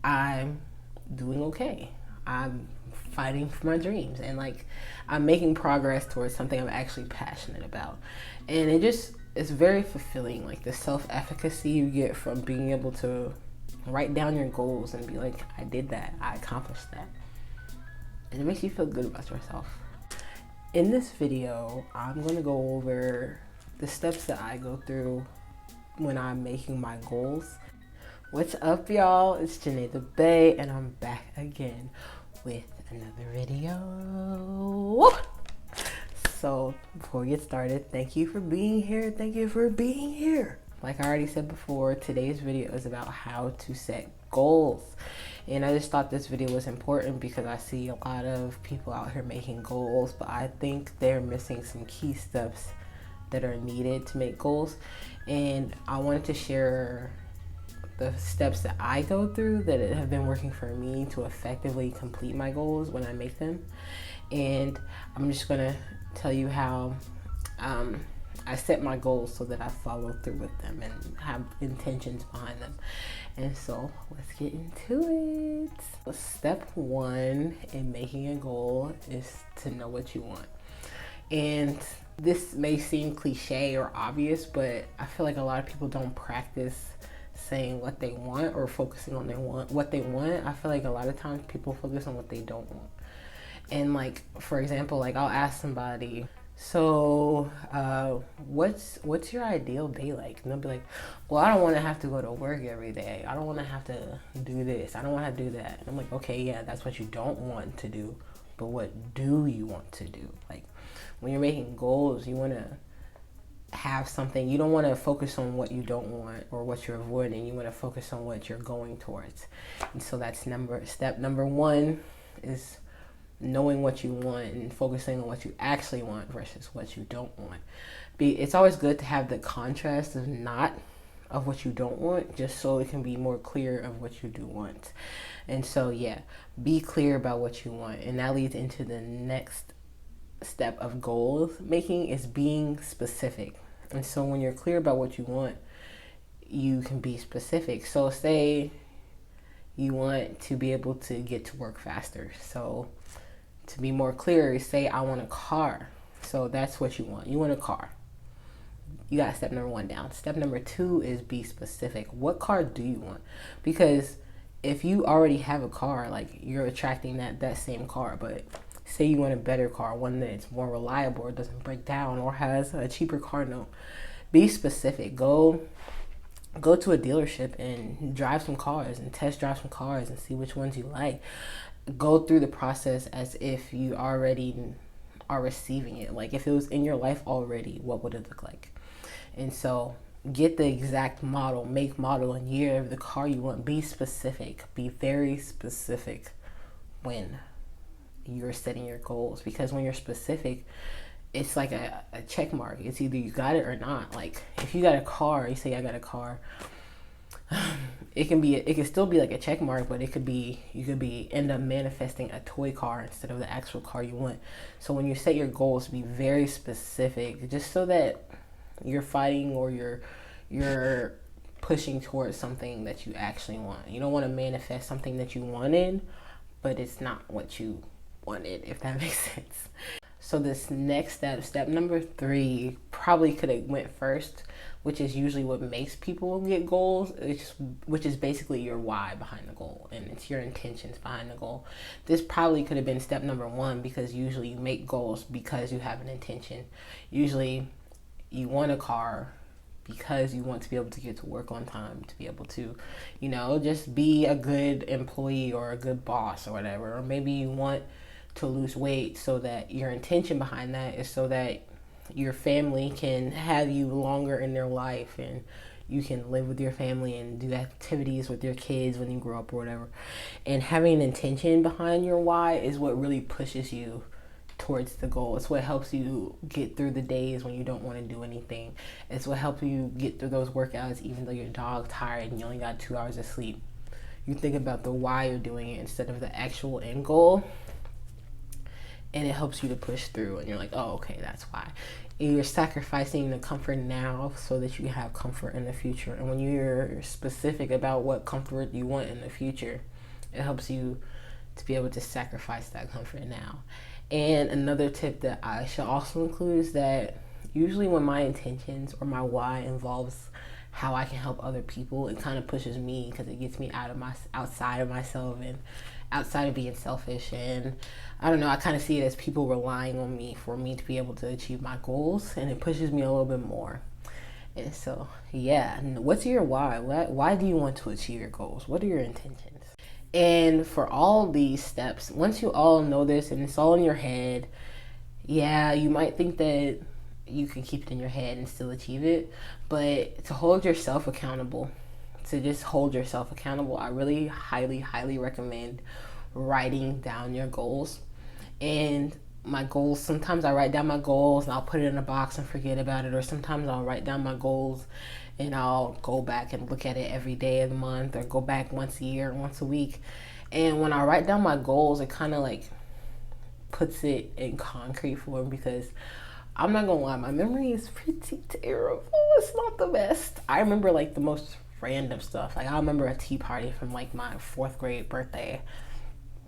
I'm doing okay. I'm fighting for my dreams, and like I'm making progress towards something I'm actually passionate about. And it's very fulfilling, like the self-efficacy you get from being able to write down your goals and be like, I did that, I accomplished that. And it makes you feel good about yourself. In this video, I'm going to go over the steps that I go through when I'm making my goals. What's up, y'all? It's Jene The Bae, and I'm back again with another video. So before we get started, thank you for being here. Thank you for being here. Like I already said before, today's video is about how to set goals. And I just thought this video was important because I see a lot of people out here making goals, but I think they're missing some key steps that are needed to make goals. And I wanted to share the steps that I go through that have been working for me to effectively complete my goals when I make them. And I'm just gonna tell you how I set my goals so that I follow through with them and have intentions behind them. And so let's get into it. Step one in making a goal is to know what you want. And this may seem cliche or obvious, but I feel like a lot of people don't practice saying what they want or focusing on what they want. I feel like a lot of times people focus on what they don't want. And like, for example, like I'll ask somebody, so what's your ideal day like? And they'll be like, well, I don't want to have to go to work every day. I don't want to have to do this. I don't want to do that. And I'm like, okay, yeah, that's what you don't want to do. But what do you want to do? Like when you're making goals, you want to have something. You don't want to focus on what you don't want or what you're avoiding. You want to focus on what you're going towards. And so that's step number one is knowing what you want and focusing on what you actually want versus what you don't want. It's always good to have the contrast of what you don't want, just so it can be more clear of what you do want. And so yeah, be clear about what you want. And that leads into the next step of goals making, is being specific. And so when you're clear about what you want, you can be specific. So say you want to be able to get to work faster. So to be more clear, say I want a car. So that's what you want. You want a car. You got step number one down. Step number two is be specific. What car do you want? Because if you already have a car, like you're attracting that same car. But say you want a better car, one that's more reliable or doesn't break down or has a cheaper car note. Be specific. Go to a dealership and drive some cars and test drive some cars and see which ones you like. Go through the process as if you already are receiving it. Like if it was in your life already, what would it look like? And so get the exact model, make, model, and year of the car you want. Be specific. Be very specific when you're setting your goals, because when you're specific, it's like a check mark. It's either you got it or not. Like if you got a car, you say I got a car, it can still be like a check mark, but you could end up manifesting a toy car instead of the actual car you want. So when you set your goals, be very specific, just so that you're fighting or you're pushing towards something that you actually want. You don't want to manifest something that you wanted, but it's not what you wanted, if that makes sense. So this next step number three, probably could have went first, which is usually what makes people get goals, which is basically your why behind the goal, and it's your intentions behind the goal. This probably could have been step number one, because usually you make goals because you have an intention. Usually you want a car because you want to be able to get to work on time, to be able to, just be a good employee or a good boss or whatever. Or maybe you want to lose weight, so that your intention behind that is so that your family can have you longer in their life and you can live with your family and do activities with your kids when you grow up or whatever. And having an intention behind your why is what really pushes you towards the goal. It's what helps you get through the days when you don't want to do anything. It's what helps you get through those workouts even though your dog's tired and you only got 2 hours of sleep. You think about the why you're doing it instead of the actual end goal, and it helps you to push through, and you're like, oh, okay, that's why. You're sacrificing the comfort now so that you have comfort in the future. And when you're specific about what comfort you want in the future, it helps you to be able to sacrifice that comfort now. And another tip that I should also include is that usually when my intentions or my why involves how I can help other people, it kind of pushes me because it gets me outside of myself and outside of being selfish. And I don't know, I kind of see it as people relying on me for me to be able to achieve my goals, and it pushes me a little bit more. And so, yeah, what's your why? Why do you want to achieve your goals? What are your intentions? And for all these steps, once you all know this and it's all in your head, yeah, you might think that you can keep it in your head and still achieve it, but to hold yourself accountable, to just hold yourself accountable, I really highly recommend writing down your goals. And my goals, sometimes I write down my goals and I'll put it in a box and forget about it, or sometimes I'll write down my goals and I'll go back and look at it every day of the month, or go back once a year, once a week. And when I write down my goals, it kind of like puts it in concrete form, because I'm not gonna lie, my memory is pretty terrible. It's not the best. I remember like the most random stuff. Like I remember a tea party from like my fourth grade birthday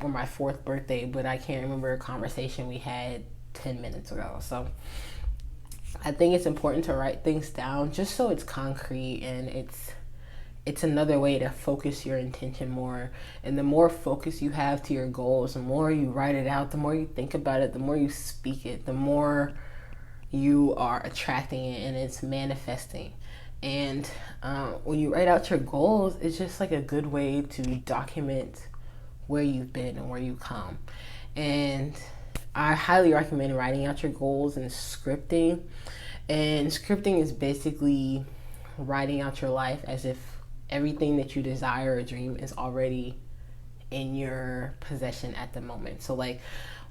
or my fourth birthday, but I can't remember a conversation we had 10 minutes ago. So I think it's important to write things down just so it's concrete, and it's another way to focus your intention more. And the more focus you have to your goals, the more you write it out, the more you think about it, the more you speak it, the more you are attracting it and it's manifesting. And when you write out your goals, it's just like a good way to document where you've been and where you come. And I highly recommend writing out your goals and scripting. And scripting is basically writing out your life as if everything that you desire or dream is already in your possession at the moment. So like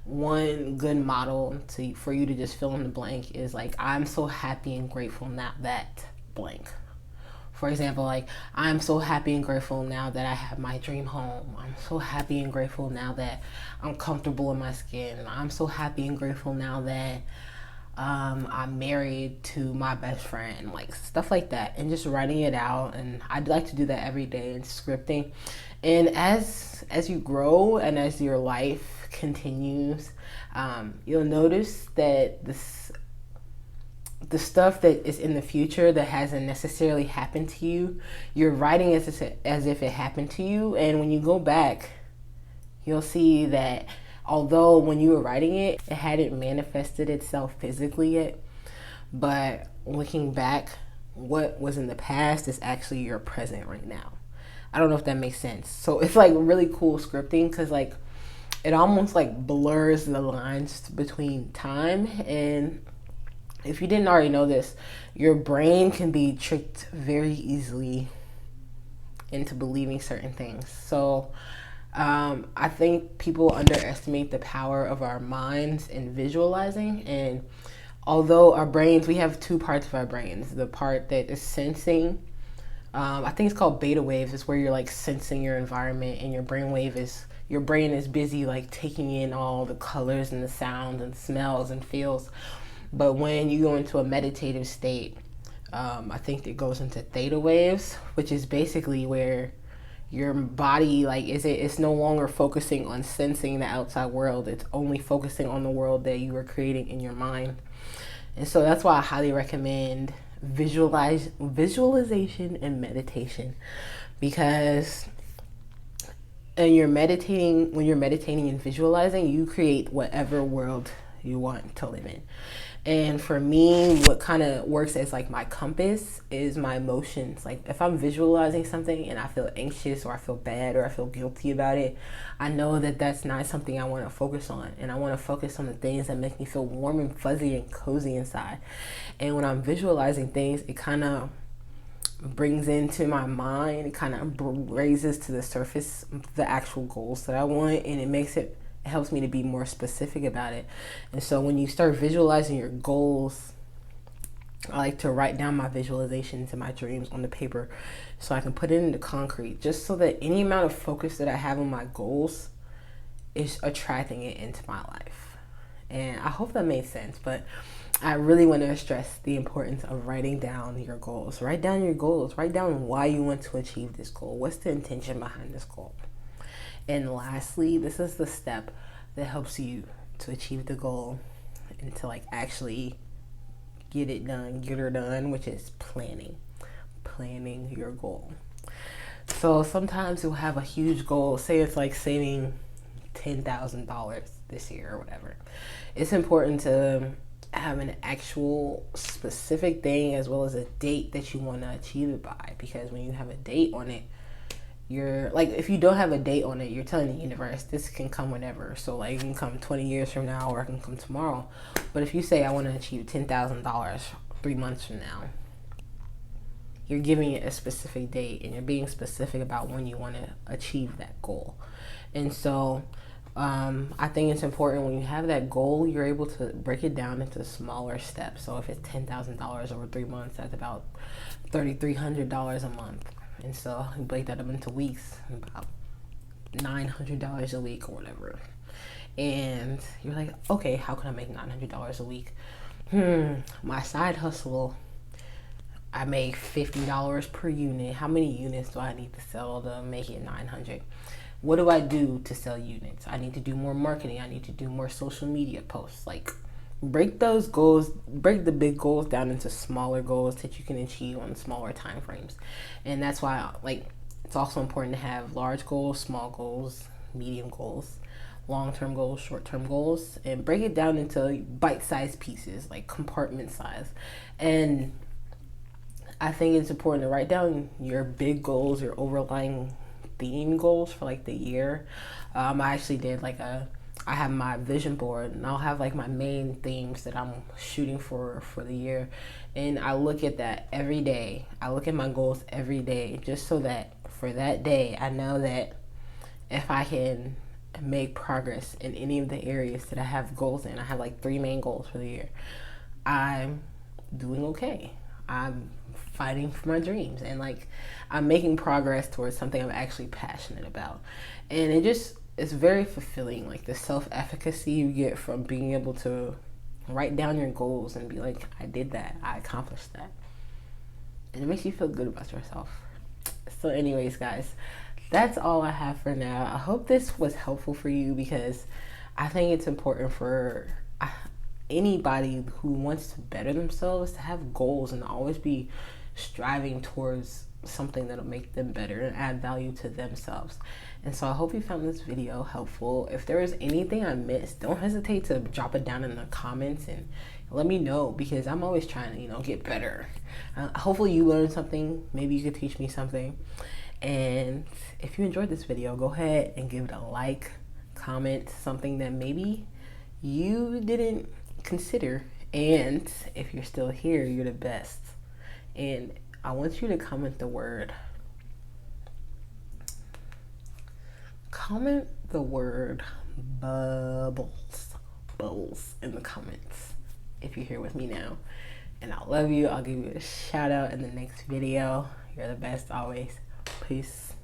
one good model for you to just fill in the blank is like, I'm so happy and grateful now that blank. For example, like, I'm so happy and grateful now that I have my dream home. I'm so happy and grateful now that I'm comfortable in my skin. I'm so happy and grateful now that I'm married to my best friend, like stuff like that, and just writing it out. And I'd like to do that every day in scripting. And as you grow and as your life continues, you'll notice that the stuff that is in the future that hasn't necessarily happened to you, you're writing as if it happened to you. And when you go back, you'll see that although when you were writing it, it hadn't manifested itself physically yet, but looking back, what was in the past is actually your present right now. I don't know if that makes sense. So it's like really cool scripting, because like it almost like blurs the lines between time. And if you didn't already know this, your brain can be tricked very easily into believing certain things. So I think people underestimate the power of our minds in visualizing. And although our brains, we have two parts of our brains. The part that is sensing, I think it's called beta waves. It's where you're like sensing your environment, and your brain is busy like taking in all the colors and the sounds and smells and feels. But when you go into a meditative state, I think it goes into theta waves, which is basically where your body it's no longer focusing on sensing the outside world. It's only focusing on the world that you are creating in your mind. And so that's why I highly recommend visualization and meditation, because when you're meditating and visualizing, you create whatever world you want to live in. And for me, what kind of works as like my compass is my emotions. Like if I'm visualizing something and I feel anxious, or I feel bad, or I feel guilty about it, I know that that's not something I want to focus on. And I want to focus on the things that make me feel warm and fuzzy and cozy inside. And when I'm visualizing things, it kind of brings into my mind, it kind of raises to the surface the actual goals that I want, and it helps me to be more specific about it. And so when you start visualizing your goals, I like to write down my visualizations and my dreams on the paper so I can put it into concrete, just so that any amount of focus that I have on my goals is attracting it into my life. And I hope that made sense, but I really want to stress the importance of writing down your goals. Write down your goals. Write down why you want to achieve this goal. What's the intention behind this goal? And lastly, this is the step that helps you to achieve the goal and to like actually get her done, which is planning your goal. So sometimes you'll have a huge goal, say it's like saving $10,000 this year or whatever. It's important to have an actual specific thing as well as a date that you want to achieve it by, because when you have a date on it, you're like, if you don't have a date on it, you're telling the universe this can come whenever. So like, it can come 20 years from now or it can come tomorrow. But if you say I want to achieve $10,000 3 months from now, you're giving it a specific date and you're being specific about when you want to achieve that goal. And so I think it's important when you have that goal, you're able to break it down into smaller steps. So if it's $10,000 over 3 months, that's about $3,300 a month. And so you break that up into weeks, about $900 a week or whatever. And you're like, okay, how can I make $900 a week? My side hustle, I make $50 per unit. How many units do I need to sell to make it 900? What do I do to sell units? I need to do more marketing. I need to do more social media posts. Like, break those goals, break the big goals down into smaller goals that you can achieve on smaller time frames. And that's why, like, it's also important to have large goals, small goals, medium goals, long-term goals, short-term goals, and break it down into bite-sized pieces, like compartment size. And I think it's important to write down your big goals, your overlying theme goals for like the year. I actually did like I have my vision board and I'll have like my main themes that I'm shooting for the year. And I look at that every day. I look at my goals every day just so that for that day, I know that if I can make progress in any of the areas that I have goals in, I have like 3 main goals for the year, I'm doing okay. I'm fighting for my dreams and like I'm making progress towards something I'm actually passionate about. And it's very fulfilling, like the self-efficacy you get from being able to write down your goals and be like, I did that, I accomplished that. And it makes you feel good about yourself. So anyways, guys, that's all I have for now. I hope this was helpful for you because I think it's important for anybody who wants to better themselves to have goals and always be striving towards something that'll make them better and add value to themselves. And so I hope you found this video helpful. If there was anything I missed, don't hesitate to drop it down in the comments and let me know, because I'm always trying to get better. Hopefully you learned something. Maybe you could teach me something. And if you enjoyed this video, go ahead and give it a like, comment something that maybe you didn't consider. And if you're still here, you're the best. And I want you to comment the word bubbles in the comments if you're here with me now. And I love you. I'll give you a shout out in the next video. You're the best always. Peace.